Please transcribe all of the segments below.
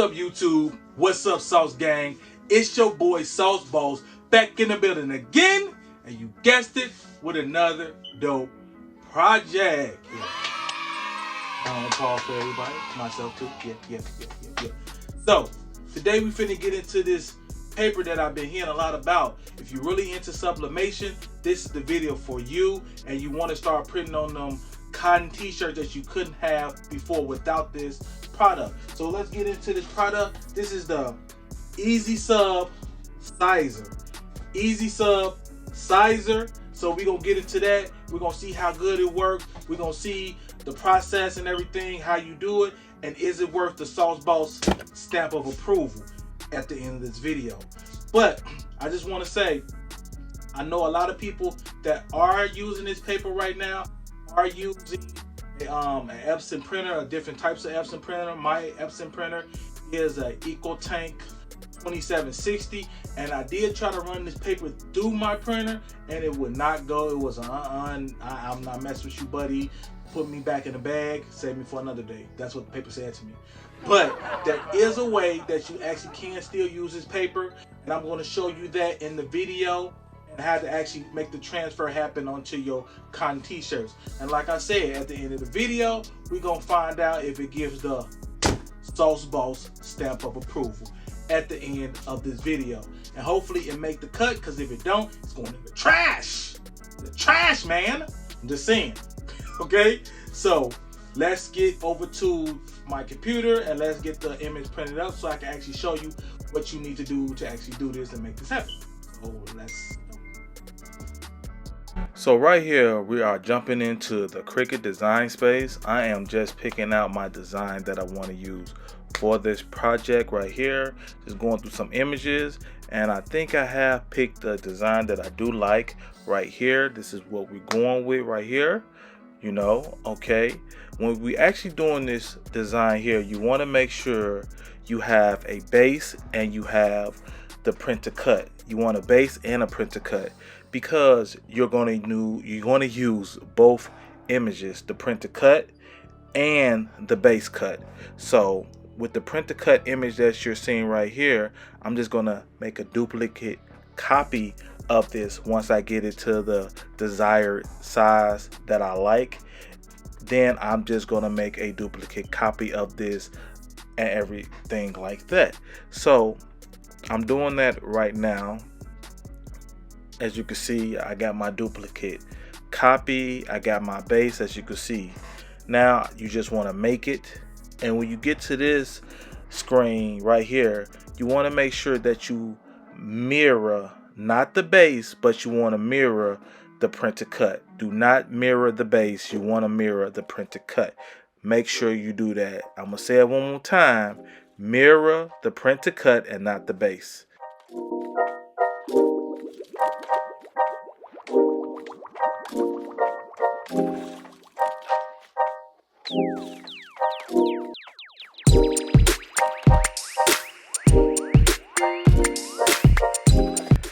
What's up, YouTube? What's up, Sauce Gang? It's your boy Sauce Balls back in the building again, and you guessed it, with another dope project. Pause for everybody, myself too. Yeah. So today we finna get into this paper that I've been hearing a lot about. If you're really into sublimation, this is the video for you, and you want to start printing on them cotton t-shirts that you couldn't have before without this product. So let's get into this product. This is the easysubli Siser. easysubli Siser. So we're gonna get into that. We're gonna see how good it works. We're gonna see the process and everything, how you do it, and is it worth the Sauce Boss stamp of approval at the end of this video. But I just want to say, I know a lot of people that are using this paper right now are using an Epson printer, different types of Epson printer. My Epson printer is an EcoTank 2760, and I did try to run this paper through my printer and it would not go. It was I'm not messing with you, buddy. Put me back in the bag, save me for another day. That's what the paper said to me. But there is a way that you actually can still use this paper, and I'm going to show you that in the video, and how to actually make the transfer happen onto your cotton t-shirts. And like I said, at the end of the video, we're going to find out if it gives the Sauce Boss stamp of approval at the end of this video. And hopefully it make the cut, because if it don't, it's going in the trash. The trash, man. I'm just saying. Okay, so let's get over to my computer and let's get the image printed up so I can actually show you what you need to do to actually do this and make this happen. So let's go. So right here we are jumping into the Cricut design space. I am just picking out my design that I want to use for this project right here. Just going through some images, and I think I have picked a design that I do like right here. This is what we're going with right here. You know, okay, when we actually doing this design here, you want to make sure you have a base and you have the print to cut. You want a base and a print to cut, because you're going to use both images, the print to cut and the base cut. So with the print to cut image that you're seeing right here, I'm just going to make a duplicate copy of this. Once I get it to the desired size that I like, then I'm just going to make a duplicate copy of this and everything like that. So I'm doing that right now. As you can see, I got my duplicate copy, I got my base, as you can see. Now you just want to make it, and when you get to this screen right here, you want to make sure that you mirror not the base, but you want to mirror the print to cut. Do not mirror the base, you want to mirror the print to cut. Make sure you do that. I'm gonna say it one more time. Mirror the print to cut and not the base.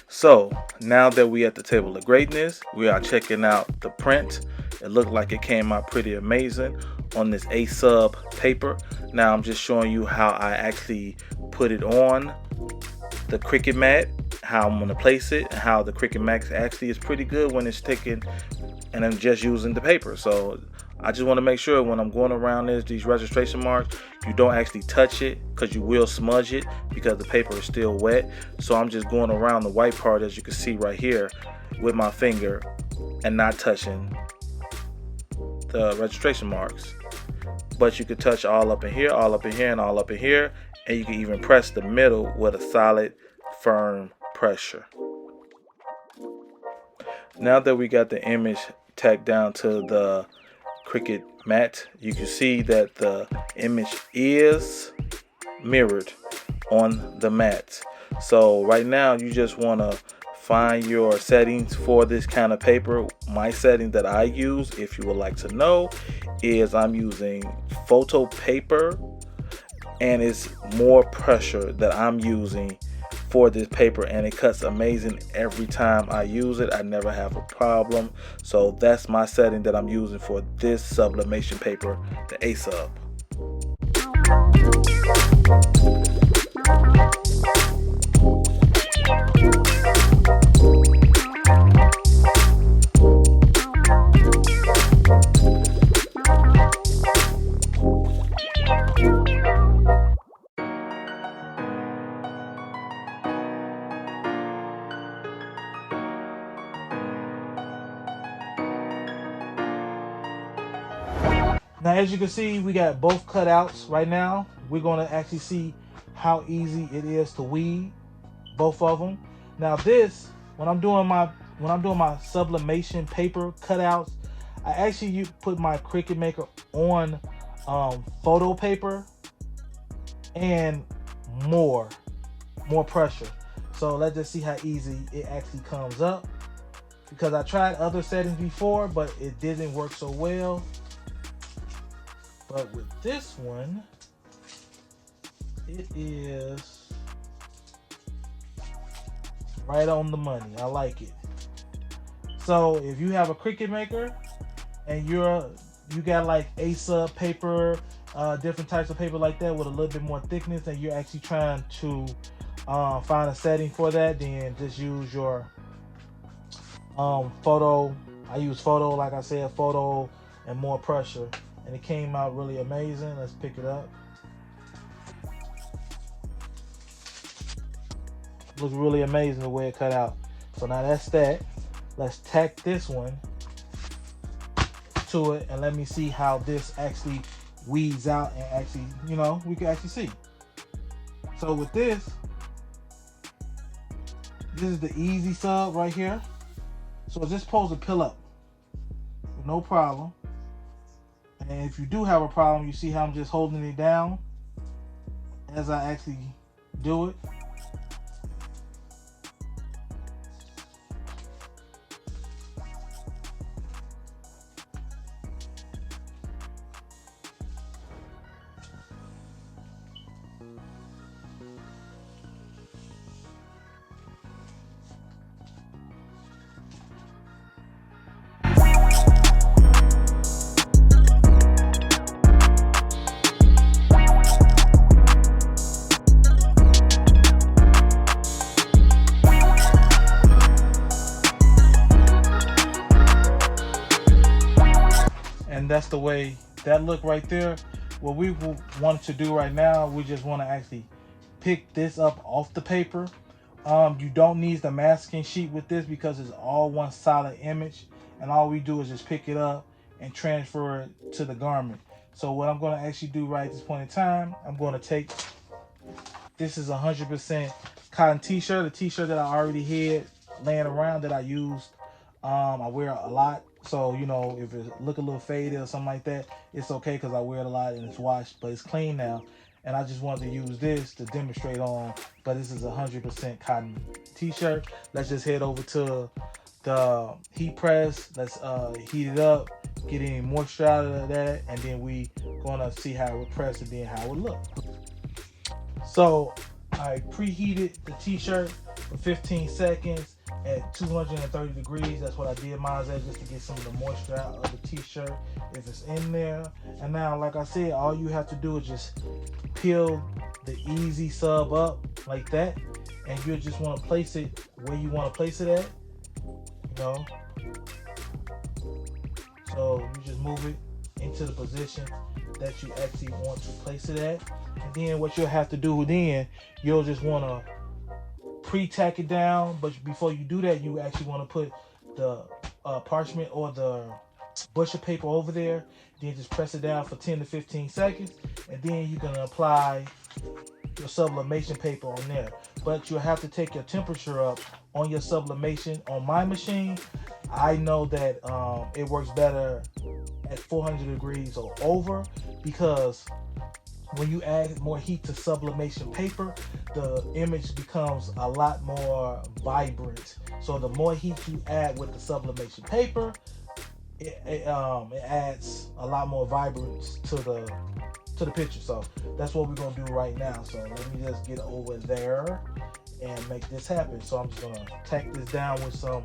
So now that we at the table of greatness, we are checking out the print. It looked like it came out pretty amazing on this easysubli paper. Now I'm just showing you how I actually put it on the Cricut mat, how I'm gonna place it, and how the Cricut mat actually is pretty good when it's sticking and I'm just using the paper. So I just want to make sure when I'm going around these registration marks, you don't actually touch it, because you will smudge it because the paper is still wet. So I'm just going around the white part, as you can see right here, with my finger and not touching the registration marks. But you can touch all up in here, all up in here, and all up in here, and you can even press the middle with a solid, firm pressure. Now that we got the image tacked down to the Cricut mat, you can see that the image is mirrored on the mat. So right now you just want to find your settings for this kind of paper. My setting that I use, if you would like to know, is I'm using photo paper, and it's more pressure that I'm using for this paper, and it cuts amazing every time I use it. I never have a problem. So that's my setting that I'm using for this sublimation paper, the easysubli. Now, as you can see, we got both cutouts right now. We're going to actually see how easy it is to weed both of them. Now, this, when I'm doing my sublimation paper cutouts, I actually put my Cricut Maker on photo paper and more pressure. So let's just see how easy it actually comes up, because I tried other settings before, but it didn't work so well. But with this one, it is right on the money. I like it. So if you have a Cricut Maker and you got like easysubli paper, different types of paper like that with a little bit more thickness, and you're actually trying to find a setting for that, then just use your photo. I use photo, like I said, photo and more pressure, and it came out really amazing. Let's pick it up. Looks really amazing the way it cut out. So now that's that. Let's tack this one to it, and let me see how this actually weeds out, and actually, you know, we can actually see. So with this is the easysubli right here. So it's just supposed to peel up with no problem. And if you do have a problem, you see how I'm just holding it down as I actually do it. And that's the way that look right there. What we want to do right now, we just want to actually pick this up off the paper. You don't need the masking sheet with this because it's all one solid image, and all we do is just pick it up and transfer it to the garment. So what I'm going to actually do right at this point in time, I'm going to take, this is 100% cotton t-shirt, a t-shirt that I already had laying around that I used. I wear a lot. So, you know, if it look a little faded or something like that, it's okay because I wear it a lot and it's washed, but it's clean now. And I just wanted to use this to demonstrate on, but this is 100% cotton t-shirt. Let's just head over to the heat press. Let's heat it up, get any moisture out of that, and then we gonna see how it would press and then how it would look. So I preheated the t-shirt for 15 seconds at 230 degrees. That's what I did mine at, just to get some of the moisture out of the t-shirt if it's in there. And now, like I said, all you have to do is just peel the easysubli up like that, and you just want to place it where you want to place it at, you know. So you just move it into the position that you actually want to place it at, and then what you'll have to do then, you'll just want to pre-tack it down. But before you do that, you actually want to put the parchment or the butcher paper over there, then just press it down for 10 to 15 seconds, and then you're going to apply your sublimation paper on there. But you'll have to take your temperature up on your sublimation. On my machine, I know that it works better at 400 degrees or over, because when you add more heat to sublimation paper, the image becomes a lot more vibrant. So the more heat you add with the sublimation paper, it adds a lot more vibrance to the picture. So that's what we're gonna do right now. So let me just get over there and make this happen. So I'm just gonna tack this down with some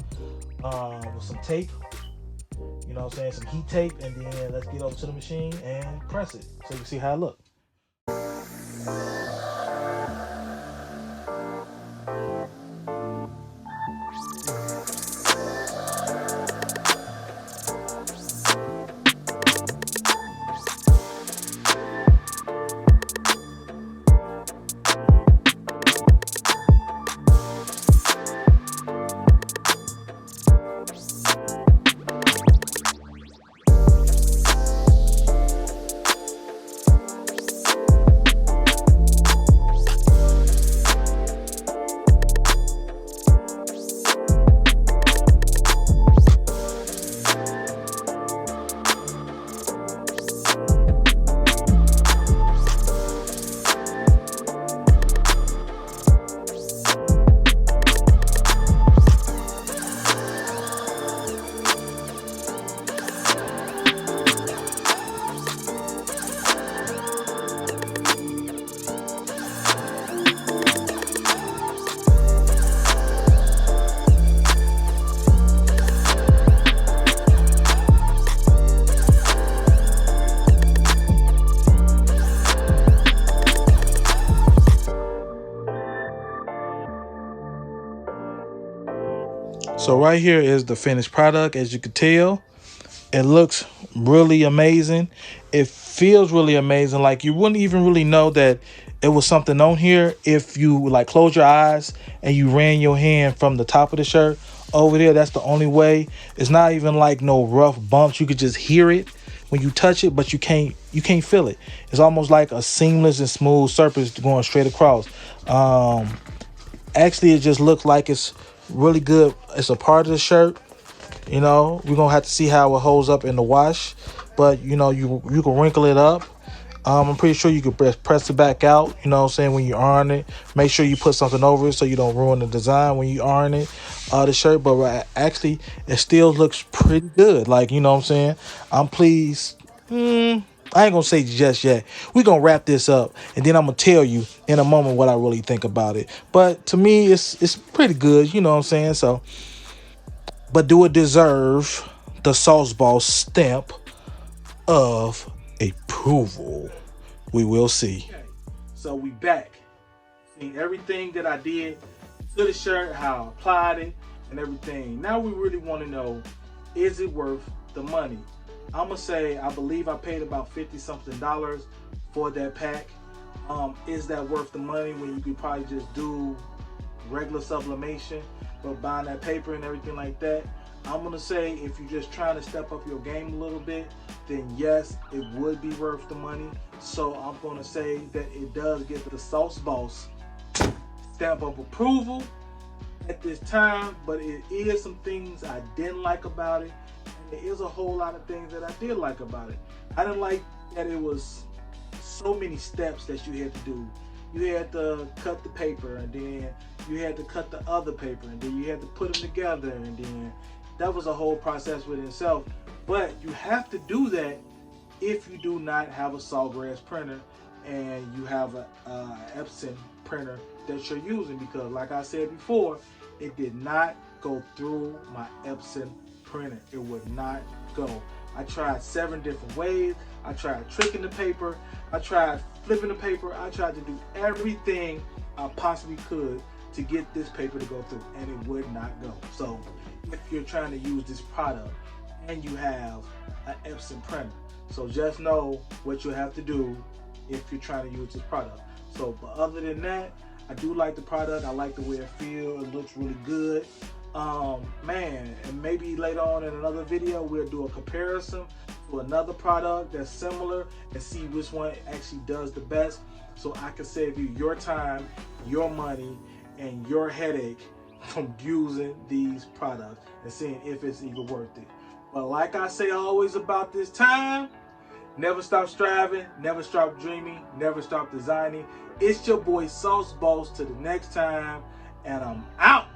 tape, you know what I'm saying, some heat tape, and then let's get over to the machine and press it so you can see how it looks. So right here is the finished product. As you can tell, it looks really amazing. It feels really amazing. Like you wouldn't even really know that it was something on here if you like close your eyes and you ran your hand from the top of the shirt over there. That's the only way. It's not even like no rough bumps. You could just hear it when you touch it, but you can't feel it. It's almost like a seamless and smooth surface going straight across. Actually, it just looks like it's really good. It's a part of the shirt. You know, we're gonna have to see how it holds up in the wash, but you know, you can wrinkle it up. I'm pretty sure you could press it back out. You know what I'm saying? When you iron it, make sure you put something over it so you don't ruin the design when you iron it, the shirt. But actually, it still looks pretty good. Like, you know what I'm saying? I'm pleased. I ain't gonna say just yet. We're gonna wrap this up, and then I'm gonna tell you in a moment what I really think about it. But to me, it's pretty good. You know what I'm saying? So. But do it deserve the Sauce Boss stamp of approval? We will see. Okay, so we back. Seeing everything that I did to the shirt, how I applied it, and everything. Now we really want to know, is it worth the money? I'm gonna say I believe I paid about $50-something for that pack. Is that worth the money when you could probably just do regular sublimation? But buying that paper and everything like that, I'm gonna say if you're just trying to step up your game a little bit, then yes, it would be worth the money. So I'm gonna say that it does get the Sauce Boss stamp of approval at this time, but it is some things I didn't like about it, and there is a whole lot of things that I did like about it. I didn't like that it was so many steps that you had to do. You had to cut the paper, and then you had to cut the other paper, and then you had to put them together, and then that was a whole process within itself. But you have to do that if you do not have a Sawgrass printer and you have a Epson printer that you're using, because like I said before, it did not go through my Epson printer. It would not go. I tried 7 different ways. I tried tricking the paper. I tried flipping the paper. I tried to do everything I possibly could to get this paper to go through, and it would not go. So if you're trying to use this product and you have an Epson printer, so just know what you have to do if you're trying to use this product. So, but other than that, I do like the product. I like the way it feels. It looks really good. Man, and maybe later on in another video we'll do a comparison to another product that's similar and see which one actually does the best, so I can save you your time, your money, and your headache from using these products and seeing if it's even worth it. But like I say always about this time, never stop striving, never stop dreaming, never stop designing. It's your boy Sauce Boss. Till the next time, and I'm out.